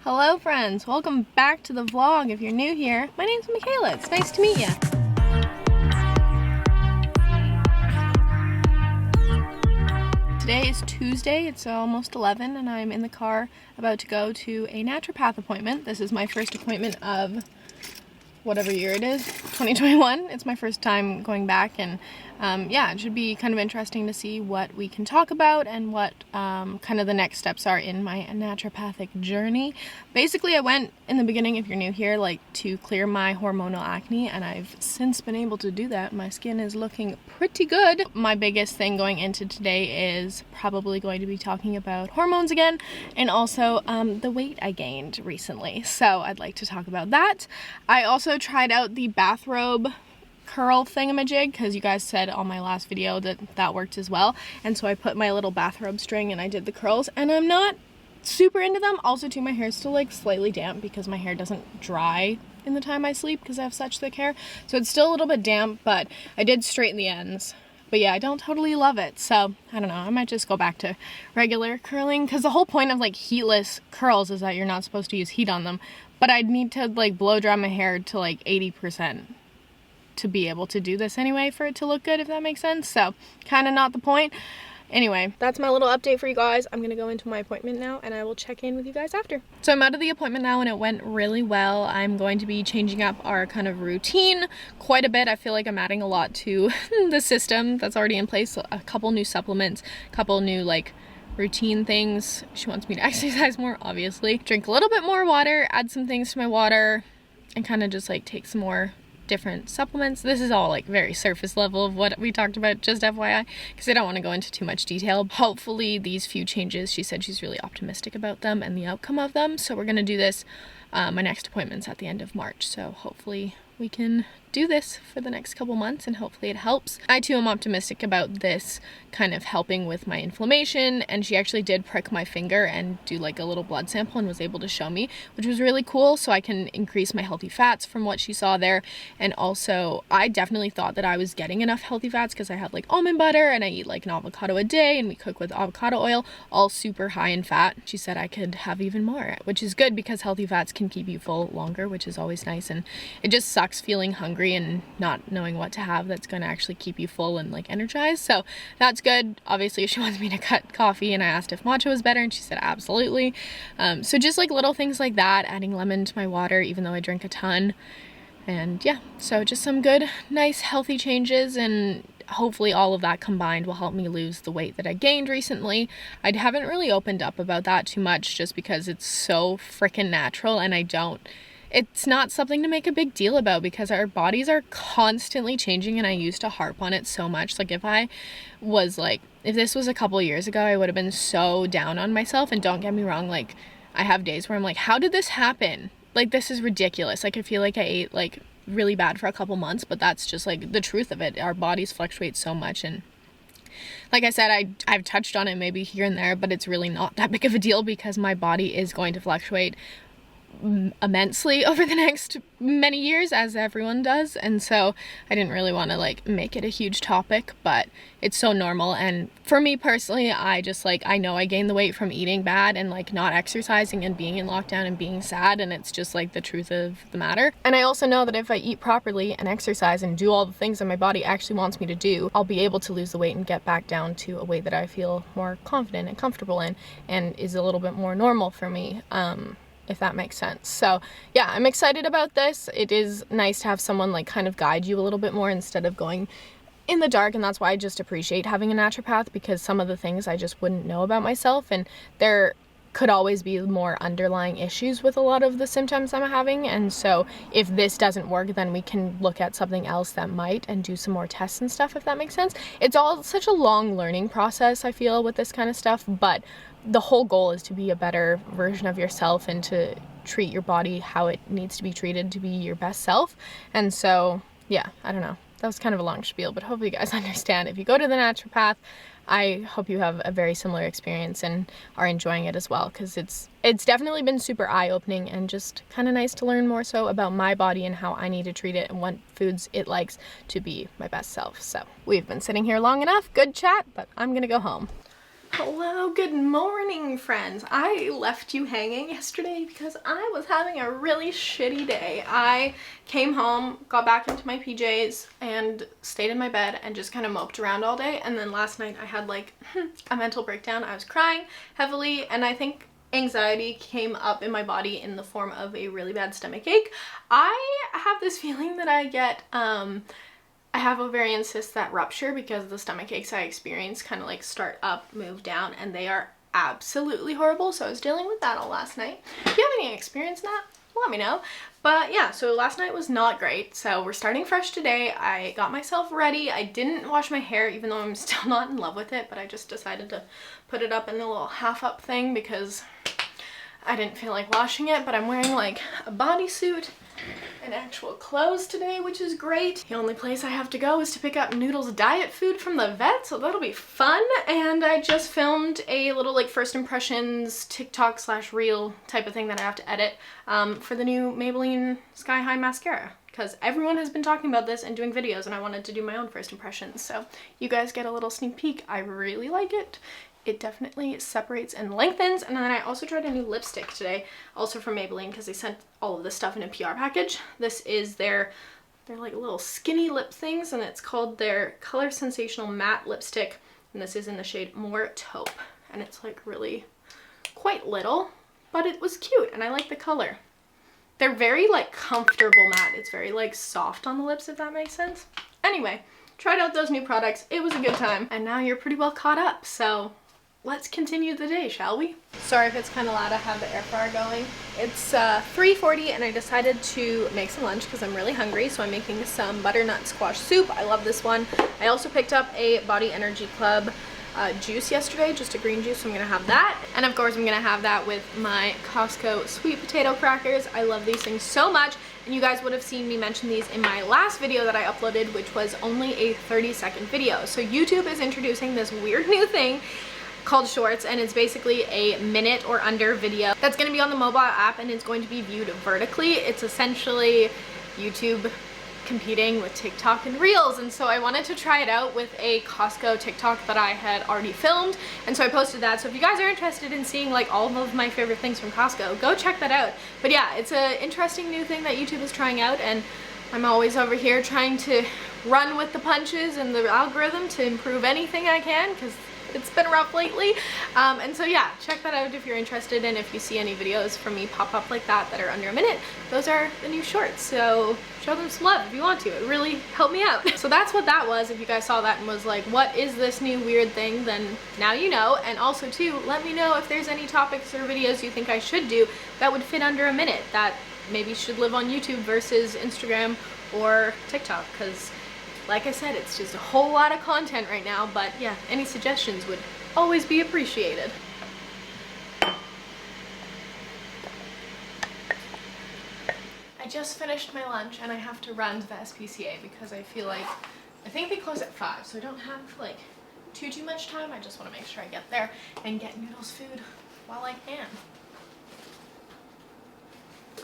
Hello friends, welcome back to the vlog. If you're new here, my name's Mikayla. It's nice to meet you. Today is Tuesday, it's almost 11 and I'm in the car about to go to a naturopath appointment. This is my first appointment of whatever year it is, 2021. It's my first time going back and yeah, it should be kind of interesting to see what we can talk about and what kind of the next steps are in my naturopathic journey. Basically, I went in the beginning, if you're new here, like to clear my hormonal acne, and I've since been able to do that. My skin is looking pretty good. My biggest thing going into today is probably going to be talking about hormones again, and also the weight I gained recently. So I'd like to talk about that. I also tried out the bathrobe curl thingamajig because you guys said on my last video that worked as well, and so I put my little bathrobe string and I did the curls, and I'm not super into them. Also too, my hair is still like slightly damp because my hair doesn't dry in the time I sleep because I have such thick hair, so it's still a little bit damp, but I did straighten the ends. But yeah, I don't totally love it, so I don't know, I might just go back to regular curling, because the whole point of like heatless curls is that you're not supposed to use heat on them, but I'd need to like blow dry my hair to like 80% to be able to do this anyway for it to look good, if that makes sense. So kind of not the point. Anyway, that's my little update for you guys. I'm gonna go into my appointment now and I will check in with you guys after. So I'm out of the appointment now and it went really well. I'm going to be changing up our kind of routine quite a bit. I feel like I'm adding a lot to the system that's already in place. A couple new supplements, a couple new like routine things. She wants me to exercise more, obviously. Drink a little bit more water, add some things to my water, and kind of just like take some more different supplements. This is all like very surface level of what we talked about, just FYI, because I don't want to go into too much detail. Hopefully these few changes, she said she's really optimistic about them and the outcome of them, so we're going to do this. My next appointment's at the end of March, so hopefully we can do this for the next couple months and hopefully it helps. I too am optimistic about this kind of helping with my inflammation, and she actually did prick my finger and do like a little blood sample and was able to show me, which was really cool, so I can increase my healthy fats from what she saw there. And also I definitely thought that I was getting enough healthy fats because I have like almond butter and I eat like an avocado a day and we cook with avocado oil, all super high in fat. She said I could have even more, which is good because healthy fats can keep you full longer, which is always nice, and it just sucks feeling hungry and not knowing what to have that's going to actually keep you full and like energized. So that's good. Obviously she wants me to cut coffee and I asked if matcha was better and she said absolutely. So just like little things like that, adding lemon to my water even though I drink a ton. And yeah, so just some good, nice, healthy changes, and hopefully all of that combined will help me lose the weight that I gained recently. I haven't really opened up about that too much just because it's so freaking natural, and it's not something to make a big deal about because our bodies are constantly changing, and I used to harp on it so much. Like if this was a couple years ago, I would have been so down on myself, and don't get me wrong, like I have days where I'm like, how did this happen? Like this is ridiculous. Like I feel like I ate like really bad for a couple months, but that's just like the truth of it. Our bodies fluctuate so much, and like I said, I've touched on it maybe here and there, but it's really not that big of a deal because my body is going to fluctuate immensely over the next many years, as everyone does, and so I didn't really want to like make it a huge topic, but it's so normal. And for me personally, I just like, I know I gained the weight from eating bad and like not exercising and being in lockdown and being sad, and it's just like the truth of the matter. And I also know that if I eat properly and exercise and do all the things that my body actually wants me to do, I'll be able to lose the weight and get back down to a weight that I feel more confident and comfortable in and is a little bit more normal for me, if that makes sense. So yeah, I'm excited about this. It is nice to have someone like kind of guide you a little bit more instead of going in the dark, and that's why I just appreciate having a naturopath, because some of the things I just wouldn't know about myself, and there could always be more underlying issues with a lot of the symptoms I'm having. And so if this doesn't work, then we can look at something else that might and do some more tests and stuff, if that makes sense. It's all such a long learning process, I feel, with this kind of stuff, but the whole goal is to be a better version of yourself and to treat your body how it needs to be treated to be your best self. And so yeah, I don't know, that was kind of a long spiel, but hopefully you guys understand. If you go to the naturopath, I hope you have a very similar experience and are enjoying it as well, because it's definitely been super eye-opening and just kind of nice to learn more so about my body and how I need to treat it and what foods it likes to be my best self. So we've been sitting here long enough, good chat, but I'm gonna go home. Hello, good morning, friends. I left you hanging yesterday because I was having a really shitty day. I came home, got back into my PJs, and stayed in my bed and just kind of moped around all day. And then last night I had like a mental breakdown. I was crying heavily, and I think anxiety came up in my body in the form of a really bad stomach ache. I have this feeling that I get, I have ovarian cysts that rupture because the stomach aches I experience kind of like start up, move down, and they are absolutely horrible. So I was dealing with that all last night. If you have any experience in that, let me know. But yeah, so last night was not great. So we're starting fresh today. I got myself ready. I didn't wash my hair, even though I'm still not in love with it, but I just decided to put it up in a little half up thing because I didn't feel like washing it. But I'm wearing like a bodysuit and actual clothes today, which is great. The only place I have to go is to pick up Noodle's diet food from the vet, so that'll be fun. And I just filmed a little like first impressions TikTok / reel type of thing that I have to edit for the new Maybelline Sky High mascara, because everyone has been talking about this and doing videos, and I wanted to do my own first impressions, so you guys get a little sneak peek. I really like it. It definitely separates and lengthens. And then I also tried a new lipstick today, also from Maybelline, because they sent all of this stuff in a PR package. This is they're like little skinny lip things, and it's called their Color Sensational Matte Lipstick, and this is in the shade More Taupe, and it's like really quite little, but it was cute, and I like the color. They're very like comfortable matte. It's very like soft on the lips, if that makes sense. Anyway, tried out those new products. It was a good time, and now you're pretty well caught up, so let's continue the day, shall we? Sorry if it's kind of loud. I have the air fryer going. It's 3:40 and I decided to make some lunch because I'm really hungry. So I'm making some butternut squash soup. I love this one. I also picked up a Body Energy Club juice yesterday, just a green juice, so I'm gonna have that. And of course I'm gonna have that with my Costco sweet potato crackers. I love these things so much. And you guys would have seen me mention these in my last video that I uploaded, which was only a 30-second video. So YouTube is introducing this weird new thing called Shorts, and it's basically a minute or under video that's going to be on the mobile app, and it's going to be viewed vertically. It's essentially YouTube competing with TikTok and Reels, and so I wanted to try it out with a Costco TikTok that I had already filmed, and so I posted that. So if you guys are interested in seeing like all of my favorite things from Costco, go check that out. But yeah, it's an interesting new thing that YouTube is trying out, and I'm always over here trying to run with the punches and the algorithm to improve anything I can, because it's been rough lately. And so yeah, check that out if you're interested, and if you see any videos from me pop up like that are under a minute, those are the new shorts, so show them some love if you want to. It really helped me out. So that's what that was. If you guys saw that and was like, what is this new weird thing, then now you know. And also too, let me know if there's any topics or videos you think I should do that would fit under a minute, that maybe should live on YouTube versus Instagram or TikTok, because like I said, it's just a whole lot of content right now. But yeah, any suggestions would always be appreciated. I just finished my lunch and I have to run to the SPCA because I feel like, I think they close at 5, so I don't have like too much time. I just want to make sure I get there and get Noodle's food while I can.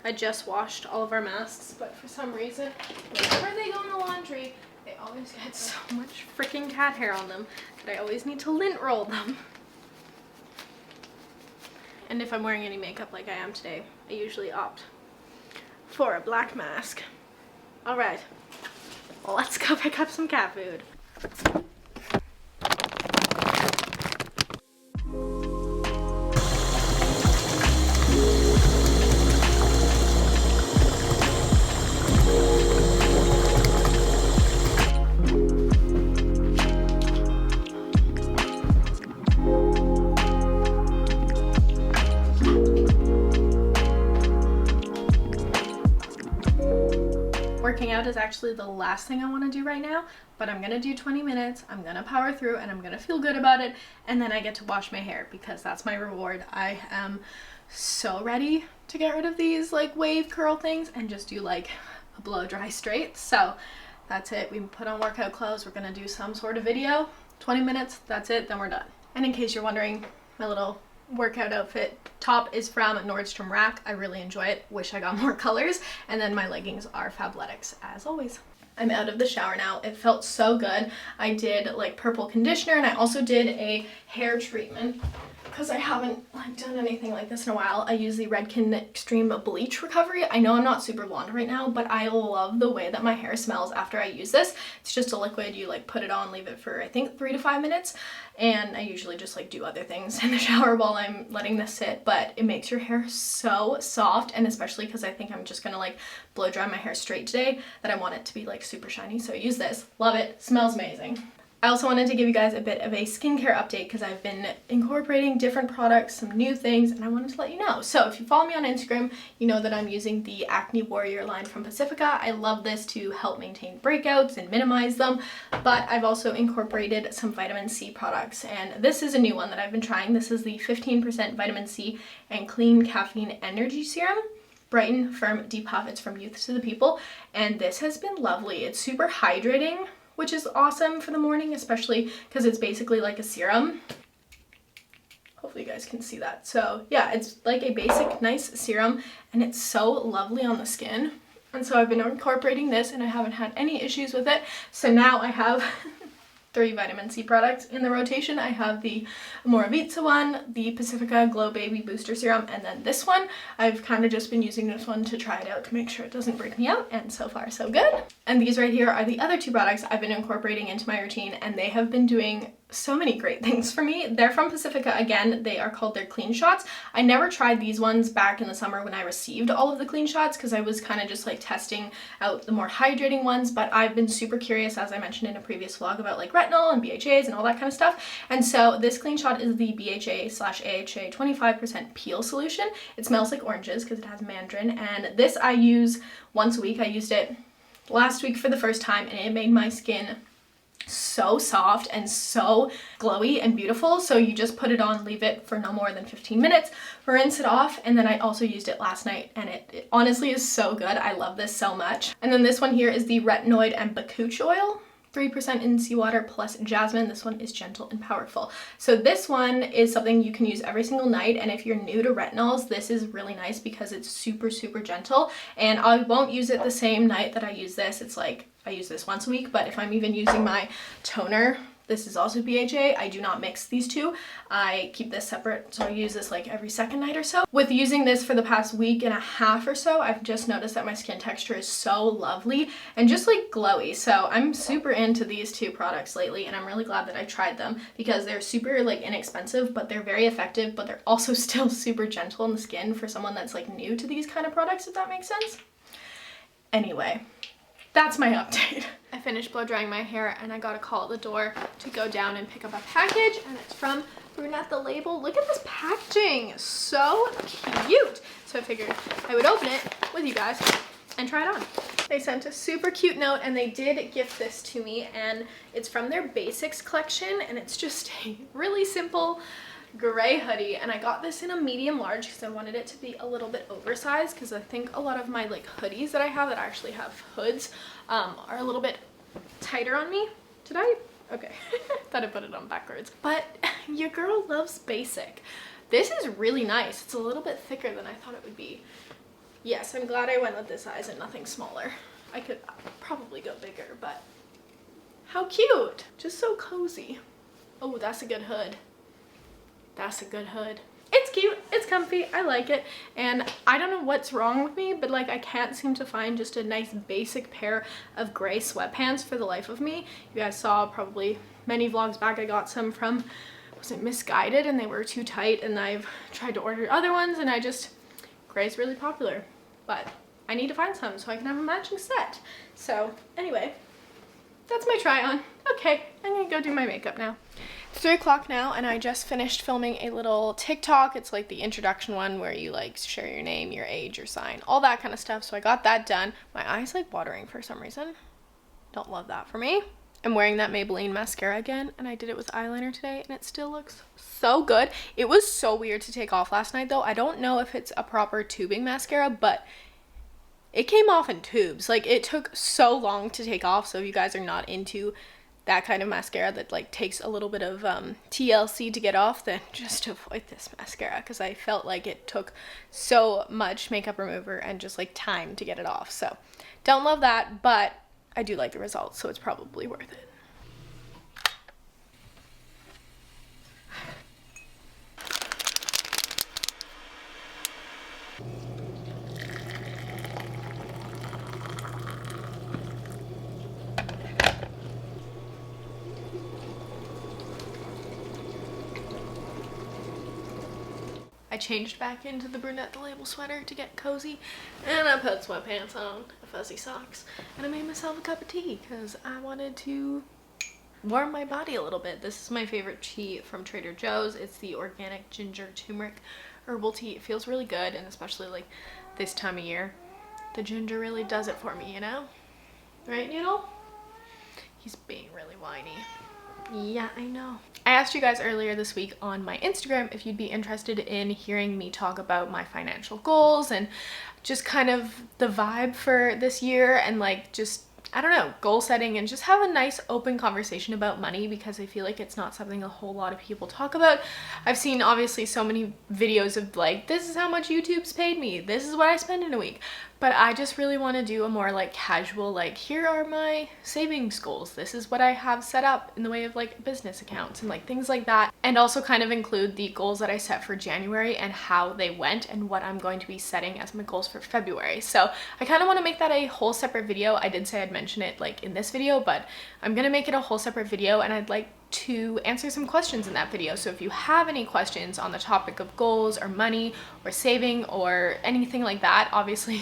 I just washed all of our masks, but for some reason, whenever they go in the laundry, they always get so much freaking cat hair on them that I always need to lint roll them. And if I'm wearing any makeup like I am today, I usually opt for a black mask. Alright, well, let's go pick up some cat food. Working out is actually the last thing I want to do right now, but I'm gonna do 20 minutes, I'm gonna power through, and I'm gonna feel good about it, and then I get to wash my hair because that's my reward. I am so ready to get rid of these like wave curl things and just do like a blow dry straight. So that's it. We put on workout clothes, we're gonna do some sort of video, 20 minutes, that's it, then we're done. And in case you're wondering, my little workout outfit top is from Nordstrom Rack. I really enjoy it. Wish I got more colors. And then my leggings are Fabletics as always. I'm out of the shower now. It felt so good. I did like purple conditioner, and I also did a hair treatment because I haven't like done anything like this in a while. I use the Redken Extreme Bleach Recovery. I know I'm not super blonde right now, but I love the way that my hair smells after I use this. It's just a liquid. You like put it on, leave it for I think 3 to 5 minutes, and I usually just like do other things in the shower while I'm letting this sit, but it makes your hair so soft, and especially because I think I'm just gonna like blow dry my hair straight today, that I want it to be like super shiny. So I use this. Love it. Smells amazing. I also wanted to give you guys a bit of a skincare update because I've been incorporating different products, some new things, and I wanted to let you know. So if you follow me on Instagram, you know that I'm using the Acne Warrior line from Pacifica. I love this to help maintain breakouts and minimize them, but I've also incorporated some vitamin C products, and this is a new one that I've been trying. This is the 15% vitamin C and clean caffeine energy serum. Brighten, firm, deep puff. It's from Youth to the People, and this has been lovely. It's super hydrating, which is awesome for the morning, especially because it's basically like a serum. Hopefully you guys can see that. So yeah, it's like a basic nice serum, and it's so lovely on the skin. And so I've been incorporating this, and I haven't had any issues with it. So now I have 3 vitamin C products in the rotation. I have the Moravitsa one, the Pacifica Glow Baby Booster Serum, and then this one. I've kind of just been using this one to try it out to make sure it doesn't break me out, and so far so good. And these right here are the other 2 products I've been incorporating into my routine, and they have been doing so many great things for me. They're from Pacifica again. They are called their Clean Shots. I never tried these ones back in the summer when I received all of the Clean Shots because I was kind of just like testing out the more hydrating ones, but I've been super curious, as I mentioned in a previous vlog, about like retinol and BHAs and all that kind of stuff. And so this Clean Shot is the BHA/AHA 25% peel solution. It smells like oranges because it has mandarin, and this I use once a week. I used it last week for the first time, and it made my skin so soft and so glowy and beautiful. So you just put it on, leave it for no more than 15 minutes, rinse it off, and then I also used it last night, and it honestly is so good. I love this so much. And then this one here is the retinoid and bakuch oil. 3% in seawater plus jasmine. This one is gentle and powerful. So this one is something you can use every single night, and if you're new to retinols, this is really nice because it's super gentle, and I won't use it the same night that I use this. It's like I use this once a week, but if I'm even using my toner, this is also BHA. I do not mix these two. I keep this separate, so I use this like every second night or so. With using this for the past week and a half or so, I've just noticed that my skin texture is so lovely and just like glowy. So I'm super into these 2 products lately, and I'm really glad that I tried them because they're super like inexpensive, but they're very effective, but they're also still super gentle on the skin for someone that's like new to these kind of products, if that makes sense. Anyway, that's my update. I finished blow drying my hair, and I got a call at the door to go down and pick up a package, and it's from Brunette. The label, look at this packaging, so cute. So I figured I would open it with you guys and try it on. They sent a super cute note, and they did gift this to me, and it's from their basics collection, and it's just a really simple gray hoodie, and I got this in a medium large because I wanted it to be a little bit oversized, because I think a lot of my like hoodies that I have that actually have hoods are a little bit tighter on me. Did I? Okay. Thought I put it on backwards. But your girl loves basic. This is really nice. It's a little bit thicker than I thought it would be. Yes, I'm glad I went with this size and nothing smaller. I could probably go bigger, but how cute. Just so cozy. Oh, that's a good hood. That's a good hood. It's cute, it's comfy, I like it, and I don't know what's wrong with me, but like I can't seem to find just a nice basic pair of gray sweatpants for the life of me. You guys saw probably many vlogs back, I got some from, was it Misguided, and they were too tight, and I've tried to order other ones, and gray's really popular, but I need to find some so I can have a matching set. So anyway, that's my try on. Okay, I'm gonna go do my makeup now. It's 3 o'clock now, and I just finished filming a little TikTok. It's like the introduction one where you like share your name, your age, your sign, all that kind of stuff. So I got that done. My eye's like watering for some reason. Don't love that for me. I'm wearing that Maybelline mascara again, and I did it with eyeliner today, and it still looks so good. It was so weird to take off last night though. I don't know if it's a proper tubing mascara, but it came off in tubes. Like it took so long to take off. So if you guys are not into that kind of mascara that like takes a little bit of TLC to get off, then just avoid this mascara, because I felt like it took so much makeup remover and just like time to get it off. So don't love that, but I do like the results, so it's probably worth it. I changed back into the Brunette the Label sweater to get cozy, and I put sweatpants on, fuzzy socks, and I made myself a cup of tea because I wanted to warm my body a little bit. This is my favorite tea from Trader Joe's. It's the organic ginger turmeric herbal tea. It feels really good, and especially like this time of year, the ginger really does it for me, you know? Right, Noodle? He's being really whiny. Yeah, I know. I asked you guys earlier this week on my Instagram if you'd be interested in hearing me talk about my financial goals and just kind of the vibe for this year, and like just, I don't know, goal setting, and just have a nice open conversation about money, because I feel like it's not something a whole lot of people talk about. I've seen obviously so many videos of like, this is how much YouTube's paid me, this is what I spend in a week. But I just really want to do a more like casual, like, here are my savings goals, this is what I have set up in the way of like business accounts and like things like that, and also kind of include the goals that I set for January and how they went and what I'm going to be setting as my goals for February. So I kind of want to make that a whole separate video. I did say I'd mention it like in this video, but I'm gonna make it a whole separate video, and I'd like to answer some questions in that video. So if you have any questions on the topic of goals or money or saving or anything like that, obviously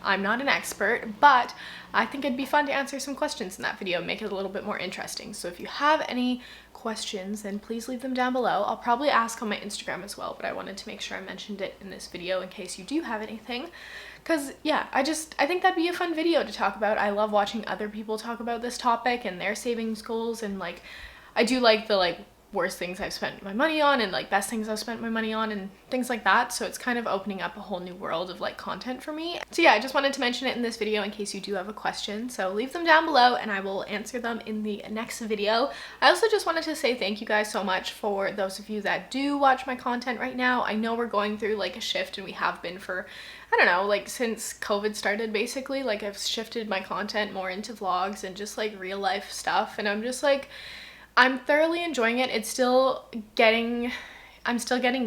I'm not an expert, but I think it'd be fun to answer some questions in that video, make it a little bit more interesting. So if you have any questions, then please leave them down below. I'll probably ask on my Instagram as well, but I wanted to make sure I mentioned it in this video in case you do have anything. Because yeah, I think that'd be a fun video to talk about. I love watching other people talk about this topic and their savings goals, and like, I do like the like worst things I've spent my money on and like best things I've spent my money on and things like that. So it's kind of opening up a whole new world of like content for me. So yeah, I just wanted to mention it in this video in case you do have a question. So leave them down below and I will answer them in the next video. I also just wanted to say thank you guys so much for those of you that do watch my content right now. I know we're going through like a shift, and we have been for, I don't know, like since COVID started basically. Like I've shifted my content more into vlogs and just like real life stuff, and I'm just like, I'm thoroughly enjoying it. I'm still getting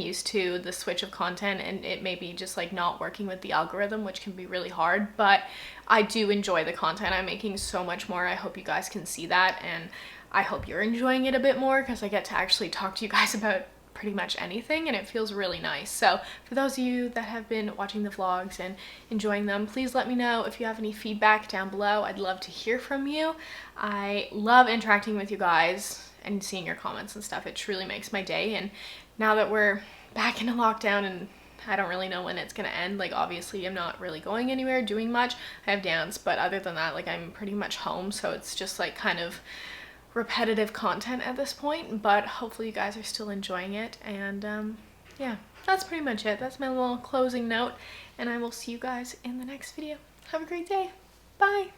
used to the switch of content, and it may be just like not working with the algorithm, which can be really hard, but I do enjoy the content I'm making so much more. I hope you guys can see that, and I hope you're enjoying it a bit more, because I get to actually talk to you guys about pretty much anything, and it feels really nice. So for those of you that have been watching the vlogs and enjoying them, please let me know if you have any feedback down below. I'd love to hear from you. I love interacting with you guys and seeing your comments and stuff. It truly makes my day. And now that we're back into lockdown, and I don't really know when it's gonna end, like obviously I'm not really going anywhere doing much. I have dance, but other than that, like I'm pretty much home, so it's just like kind of repetitive content at this point, but hopefully you guys are still enjoying it. And yeah, that's pretty much it. That's my little closing note, and I will see you guys in the next video. Have a great day. Bye.